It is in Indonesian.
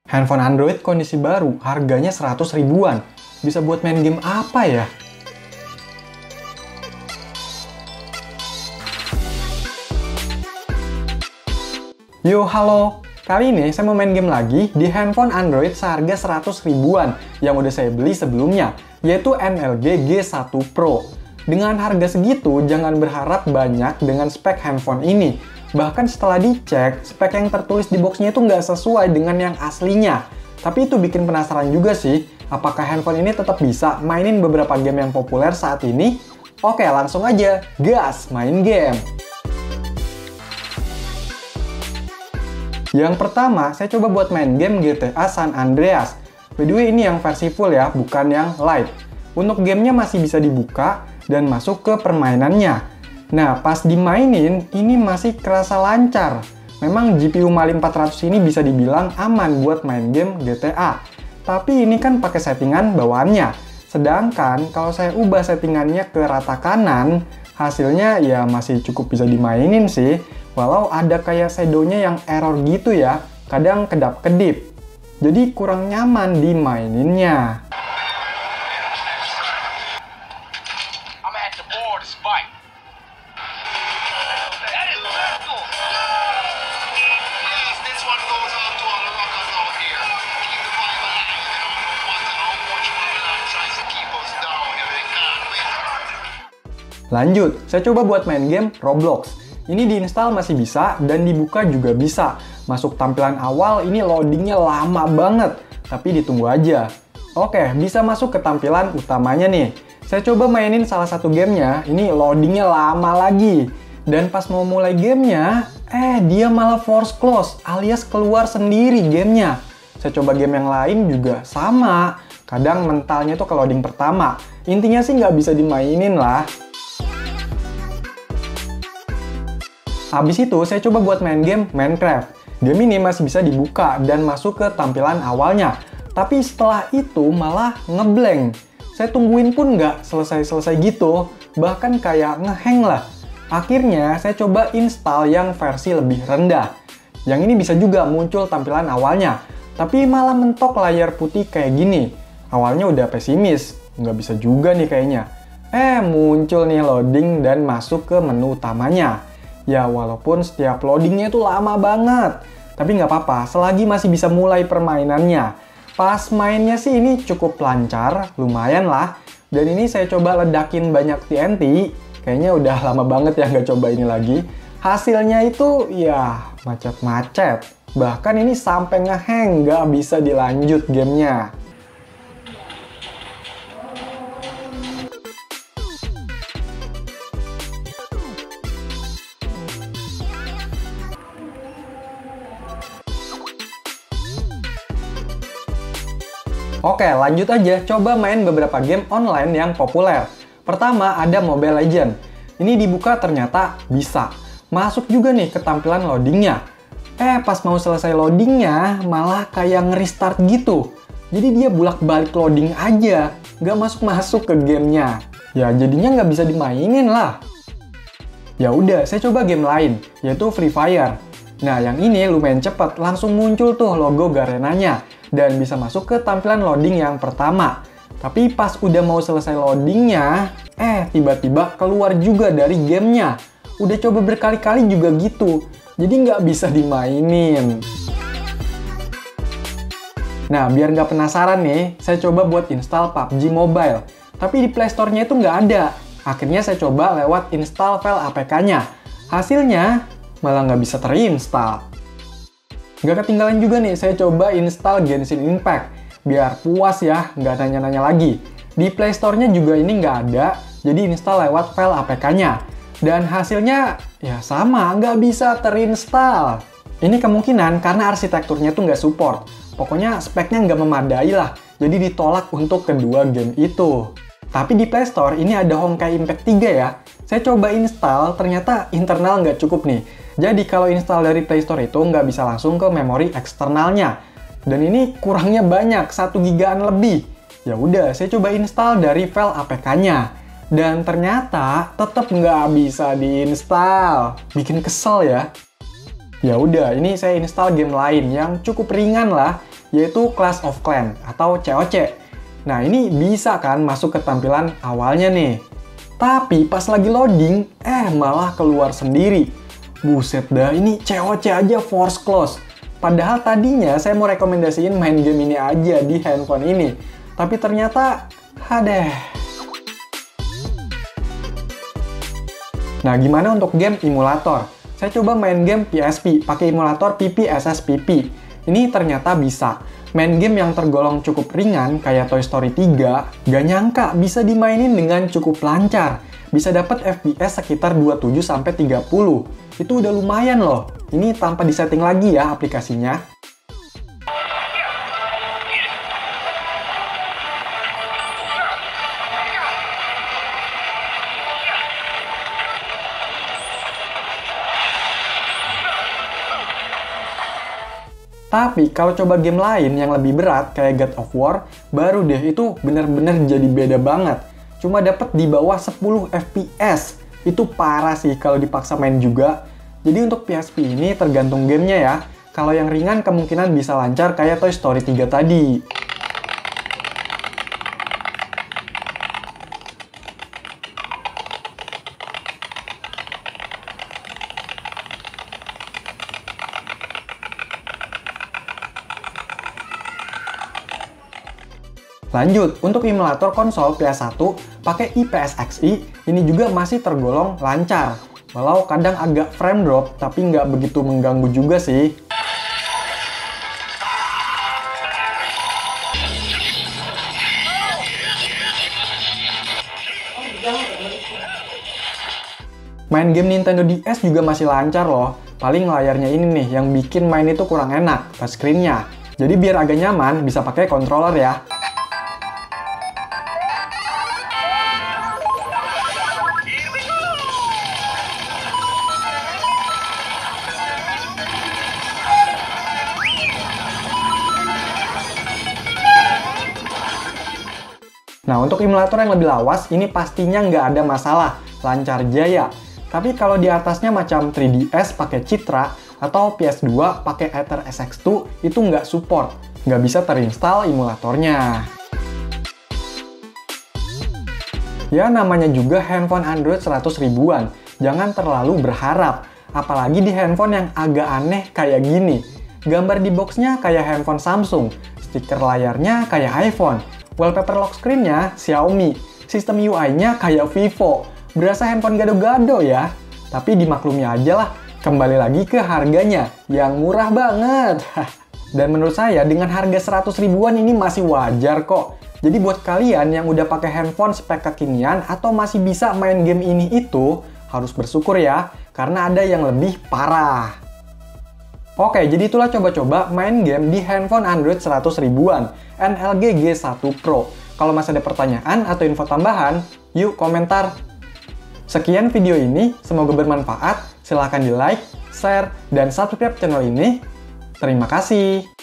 Handphone Android kondisi baru, harganya 100 ribuan. Bisa buat main game apa ya? Yo, halo! Kali ini saya mau main game lagi di handphone Android seharga 100 ribuan yang udah saya beli sebelumnya, yaitu MLG G1 Pro. Dengan harga segitu, jangan berharap banyak dengan spek handphone ini. Bahkan setelah dicek, spek yang tertulis di boxnya itu nggak sesuai dengan yang aslinya. Tapi itu bikin penasaran juga sih, apakah handphone ini tetap bisa mainin beberapa game yang populer saat ini? Oke, langsung aja, gas main game! Yang pertama, saya coba buat main game GTA San Andreas. By the way, ini yang versi full ya, bukan yang light. Untuk gamenya masih bisa dibuka dan masuk ke permainannya. Nah, pas dimainin, ini masih kerasa lancar. Memang GPU Mali 400 ini bisa dibilang aman buat main game GTA. Tapi ini kan pakai settingan bawaannya. Sedangkan kalau saya ubah settingannya ke rata kanan, hasilnya ya masih cukup bisa dimainin sih. Walau ada kayak shadownya yang error gitu ya, kadang kedap-kedip. Jadi kurang nyaman dimaininnya. Lanjut, saya coba buat main game Roblox. Ini diinstal masih bisa, dan dibuka juga bisa. Masuk tampilan awal, ini loadingnya lama banget. Tapi ditunggu aja. Oke, bisa masuk ke tampilan utamanya nih. Saya coba mainin salah satu gamenya, ini loadingnya lama lagi. Dan pas mau mulai gamenya, dia malah force close, alias keluar sendiri gamenya. Saya coba game yang lain juga sama. Kadang mentalnya tuh ke loading pertama. Intinya sih nggak bisa dimainin lah. Habis itu, saya coba buat main game Minecraft. Game ini masih bisa dibuka dan masuk ke tampilan awalnya. Tapi setelah itu malah ngeblank. Saya tungguin pun nggak selesai-selesai gitu. Bahkan kayak ngehang lah. Akhirnya, saya coba install yang versi lebih rendah. Yang ini bisa juga muncul tampilan awalnya. Tapi malah mentok layar putih kayak gini. Awalnya udah pesimis. Nggak bisa juga nih kayaknya. Muncul nih loading dan masuk ke menu utamanya. Ya, walaupun setiap loadingnya itu lama banget. Tapi nggak apa-apa, selagi masih bisa mulai permainannya. Pas mainnya sih ini cukup lancar, lumayan lah. Dan ini saya coba ledakin banyak TNT. Kayaknya udah lama banget ya nggak coba ini lagi. Hasilnya itu ya macet-macet. Bahkan ini sampai ngehang, nggak bisa dilanjut gamenya. Oke, lanjut aja. Coba main beberapa game online yang populer. Pertama, ada Mobile Legends. Ini dibuka ternyata bisa. Masuk juga nih ke tampilan loadingnya. Pas mau selesai loadingnya, malah kayak nge-restart gitu. Jadi dia bolak-balik loading aja. Nggak masuk-masuk ke gamenya. Ya, jadinya nggak bisa dimainin lah. Ya udah, saya coba game lain, yaitu Free Fire. Nah, yang ini lumayan cepat. Langsung muncul tuh logo Garenanya. Dan bisa masuk ke tampilan loading yang pertama. Tapi pas udah mau selesai loadingnya, tiba-tiba keluar juga dari gamenya. Udah coba berkali-kali juga gitu, jadi nggak bisa dimainin. Nah, biar nggak penasaran nih, saya coba buat install PUBG Mobile. Tapi di Play Store-nya itu nggak ada. Akhirnya saya coba lewat install file APK-nya. Hasilnya malah nggak bisa terinstall. Nggak ketinggalan juga nih, saya coba install Genshin Impact. Biar puas ya, nggak nanya-nanya lagi. Di Play Store-nya juga ini nggak ada, jadi install lewat file APK-nya. Dan hasilnya ya sama, nggak bisa terinstall. Ini kemungkinan karena arsitekturnya tuh nggak support. Pokoknya speknya nggak memadai lah, jadi ditolak untuk kedua game itu. Tapi di Play Store ini ada Honkai Impact 3 ya. Saya coba install, ternyata internal nggak cukup nih. Jadi kalau install dari Play Store itu nggak bisa langsung ke memori eksternalnya. Dan ini kurangnya banyak, 1 gigaan lebih. Ya udah, saya coba install dari file APK-nya. Dan ternyata tetap nggak bisa diinstal. Bikin kesel ya. Ya udah, ini saya install game lain yang cukup ringan lah, yaitu Clash of Clans atau COC. Nah, ini bisa kan masuk ke tampilan awalnya nih. Tapi pas lagi loading, malah keluar sendiri. Buset dah, ini COC aja force close. Padahal tadinya saya mau rekomendasiin main game ini aja di handphone ini. Tapi ternyata, Nah, gimana untuk game emulator? Saya coba main game PSP pakai emulator PPSSPP. Ini ternyata bisa. Main game yang tergolong cukup ringan kayak Toy Story 3, gak nyangka bisa dimainin dengan cukup lancar. Bisa dapat FPS sekitar 27-30. Itu udah lumayan loh. Ini tanpa disetting lagi ya aplikasinya. Tapi kalau coba game lain yang lebih berat kayak God of War, baru deh itu bener-bener jadi beda banget. Cuma dapat di bawah 10 FPS. Itu parah sih kalau dipaksa main juga. Jadi untuk PSP ini tergantung gamenya ya. Kalau yang ringan kemungkinan bisa lancar kayak Toy Story 3 tadi. Lanjut, untuk emulator konsol PS1 pakai IPS-XI, ini juga masih tergolong lancar. Walau kadang agak frame drop, tapi nggak begitu mengganggu juga sih. Main game Nintendo DS juga masih lancar loh. Paling layarnya ini nih yang bikin main itu kurang enak, touchscreen-nya. Jadi biar agak nyaman, bisa pakai controller ya. Nah, untuk emulator yang lebih lawas, ini pastinya nggak ada masalah, lancar jaya. Tapi kalau di atasnya macam 3DS pakai Citra, atau PS2 pakai Aether SX2, itu nggak support, nggak bisa terinstall emulatornya. Ya, namanya juga handphone Android 100 ribuan, jangan terlalu berharap. Apalagi di handphone yang agak aneh kayak gini. Gambar di boxnya kayak handphone Samsung, stiker layarnya kayak iPhone, wallpaper lock screen-nya Xiaomi, sistem UI-nya kayak Vivo. Berasa handphone gado-gado ya. Tapi dimaklumi aja lah, kembali lagi ke harganya, yang murah banget. Dan menurut saya dengan harga 100 ribuan ini masih wajar kok. Jadi buat kalian yang udah pakai handphone spek kekinian atau masih bisa main game ini itu, harus bersyukur ya, karena ada yang lebih parah. Oke, jadi itulah coba-coba main game di handphone Android 100 ribuan, NLG G1 Pro. Kalau masih ada pertanyaan atau info tambahan, yuk komentar. Sekian video ini, semoga bermanfaat. Silahkan di like, share, dan subscribe channel ini. Terima kasih.